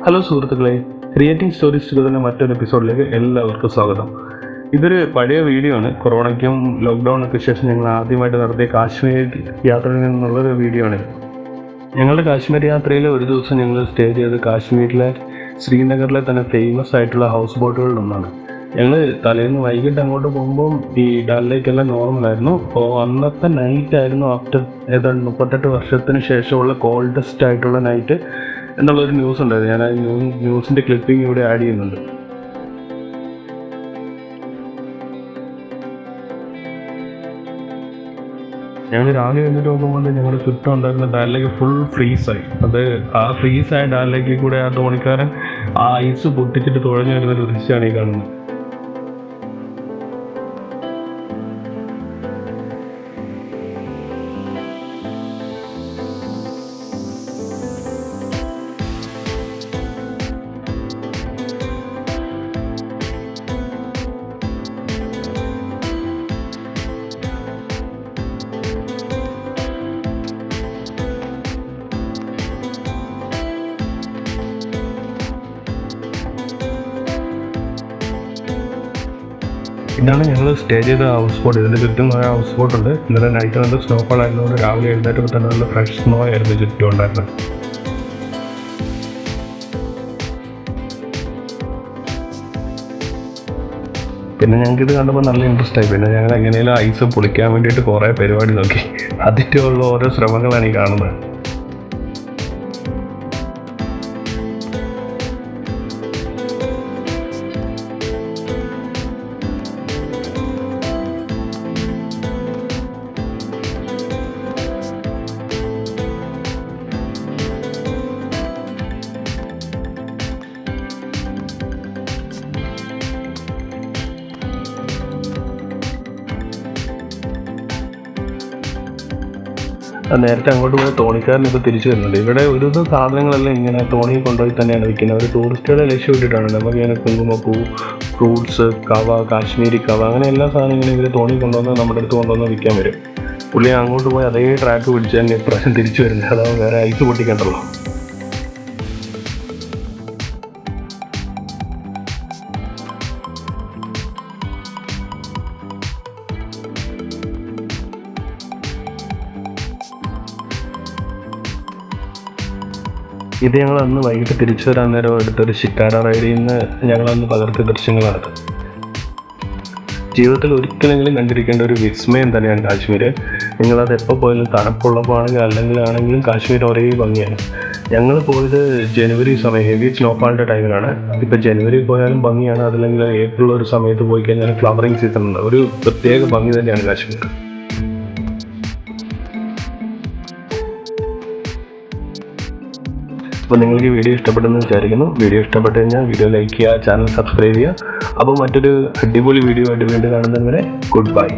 Hello സുഹൃത്തുക്കളെ, creating stories ടുഗദറിന്റെ മറ്റൊരു എപ്പിസോഡിലേക്ക് എല്ലാവർക്കും സ്വാഗതം. ഇതൊരു പഴയ വീഡിയോ ആണ്. കൊറോണയ്ക്കും ലോക്ക്ഡൗണൊക്കെ ശേഷം ഞങ്ങൾ ആദ്യമായിട്ട് നടത്തിയ കാശ്മീർ യാത്രയിൽ നിന്നുള്ളൊരു വീഡിയോ ആണ്. ഞങ്ങളുടെ കാശ്മീർ യാത്രയിൽ ഒരു ദിവസം ഞങ്ങൾ സ്റ്റേ ചെയ്തത് കാശ്മീരിലെ ശ്രീനഗറിലെ തന്നെ ഫേമസ് ആയിട്ടുള്ള ഹൗസ് ബോട്ടുകളിലൊന്നാണ്. ഞങ്ങൾ തലേന്ന് വൈകിട്ട് അങ്ങോട്ട് പോകുമ്പം ഈ ഡൽ ലേക്കെല്ലാം നോർമലായിരുന്നു. അപ്പോൾ അന്നത്തെ നൈറ്റ് ആയിരുന്നു ആഫ്റ്റർ ഏതാണ്ട് 38 വർഷത്തിന് ശേഷമുള്ള കോൾഡസ്റ്റ് ആയിട്ടുള്ള നൈറ്റ് എന്നുള്ളൊരു ന്യൂസ് ഉണ്ടായിരുന്നു. ഞാൻ ആ ന്യൂസിൻ്റെ ക്ലിപ്പിംഗ് ഇവിടെ ആഡ് ചെയ്യുന്നുണ്ട്. ഞങ്ങൾ രാവിലെ എന്നിട്ട് നോക്കുമ്പോൾ ഞങ്ങളുടെ ചുറ്റും ഉണ്ടായിരുന്ന ഡാലിലേക്ക് ഫുൾ ഫ്രീസായി. ആ ഫ്രീസായ ഡാലിലേക്ക് കൂടെ ആ തോണിക്കാരൻ ആ ഐസ് പൊട്ടിച്ചിട്ട് തുഴഞ്ഞു വരുന്നൊരു ദൃശ്യമാണ് ഈ കാണുന്നത്. ഇതാണ് ഞങ്ങൾ സ്റ്റേ ചെയ്ത ഹൗസ് ബോട്ട്. ഇതിൻ്റെ ചുറ്റും കുറേ ഹൗസ് ബോട്ട് ഉണ്ട്. ഇന്നലെ നൈറ്റ് വന്ന് സ്നോഫോൾ ആയതുകൊണ്ട് രാവിലെ എഴുന്നേറ്റപ്പോൾ തന്നെ നല്ല ഫ്രഷ് സ്നോ ആയിരുന്നു ചുറ്റും ഉണ്ടായിരുന്നത്. പിന്നെ ഞങ്ങൾക്ക് ഇത് കണ്ടപ്പോൾ നല്ല ഇൻട്രസ്റ്റ് ആയി. പിന്നെ ഞങ്ങൾ എങ്ങനെയും ഐസ് പൊളിക്കാൻ വേണ്ടിയിട്ട് കുറേ പരിപാടി നോക്കി. അതിൻ്റെ ഉള്ള ഓരോ ശ്രമങ്ങളാണ് ഈ കാണുന്നത്. നേരത്തെ അങ്ങോട്ട് പോയ തോണിക്കാരൻ ഇപ്പോൾ തിരിച്ചു വരുന്നുണ്ട്. ഇവിടെ ഒരു സാധനങ്ങളെല്ലാം ഇങ്ങനെ തോണി കൊണ്ടുപോയി തന്നെയാണ് വിൽക്കുന്നത്. അവർ ടൂറിസ്റ്റുകളെ ലക്ഷ്യമിട്ടിട്ടാണ്. നമുക്കിങ്ങനെ കുങ്കുമപ്പൂ, ഫ്രൂട്ട്സ്, കവ, കാശ്മീരി കവ, അങ്ങനെ എല്ലാ സാധനങ്ങളും ഇവർ തോണി കൊണ്ടുവന്ന് നമ്മുടെ അടുത്ത് കൊണ്ടുവന്ന് വിൽക്കാൻ വരും. പുള്ളി അങ്ങോട്ട് പോയി അതേ ട്രാക്ക് പിടിച്ച് തന്നെ ഇപ്രാവശ്യം തിരിച്ചു വരുന്നത്. അതാവും വേറെ ഐസ് പൊട്ടിക്കണ്ടല്ലോ. ഇത് ഞങ്ങൾ അന്ന് വൈകിട്ട് തിരിച്ചു വരാൻ നേരം എടുത്തൊരു ഷിക്കാര റൈഡിൽ നിന്ന് ഞങ്ങളന്ന് പകർത്തിയ ദൃശ്യങ്ങളാണ്. ജീവിതത്തിൽ ഒരിക്കലെങ്കിലും കണ്ടിരിക്കേണ്ട ഒരു വിസ്മയം തന്നെയാണ് കാശ്മീർ. നിങ്ങളത് എപ്പോൾ പോയാലും തണുപ്പുള്ളപ്പോൾ ആണെങ്കിലും കാശ്മീർ ഒരേ ഭംഗിയാണ്. ഞങ്ങൾ പോയത് ജനുവരി സമയം, ഹെവി സ്നോഫാളിൻ്റെ ടൈമിലാണ്. ഇപ്പോൾ ജനുവരി പോയാലും ഭംഗിയാണ്. അതല്ലെങ്കിൽ ഏപ്രിൽ ഒരു സമയത്ത് പോയി കഴിഞ്ഞാൽ ഫ്ലവറിങ് സീസൺ ഉണ്ട്. ഒരു പ്രത്യേക ഭംഗി തന്നെയാണ് കാശ്മീർ. അപ്പോൾ നിങ്ങൾക്ക് ഈ വീഡിയോ ഇഷ്ടപ്പെട്ടെന്ന് വിചാരിക്കുന്നു. വീഡിയോ ഇഷ്ടപ്പെട്ട് കഴിഞ്ഞാൽ വീഡിയോ ലൈക്ക് ചെയ്യുക, ചാനൽ സബ്സ്ക്രൈബ് ചെയ്യുക. അപ്പോൾ മറ്റൊരു അടിപൊളി വീഡിയോ ആയിട്ട് വീണ്ടും കാണുന്നതുവരെ ഗുഡ് ബൈ.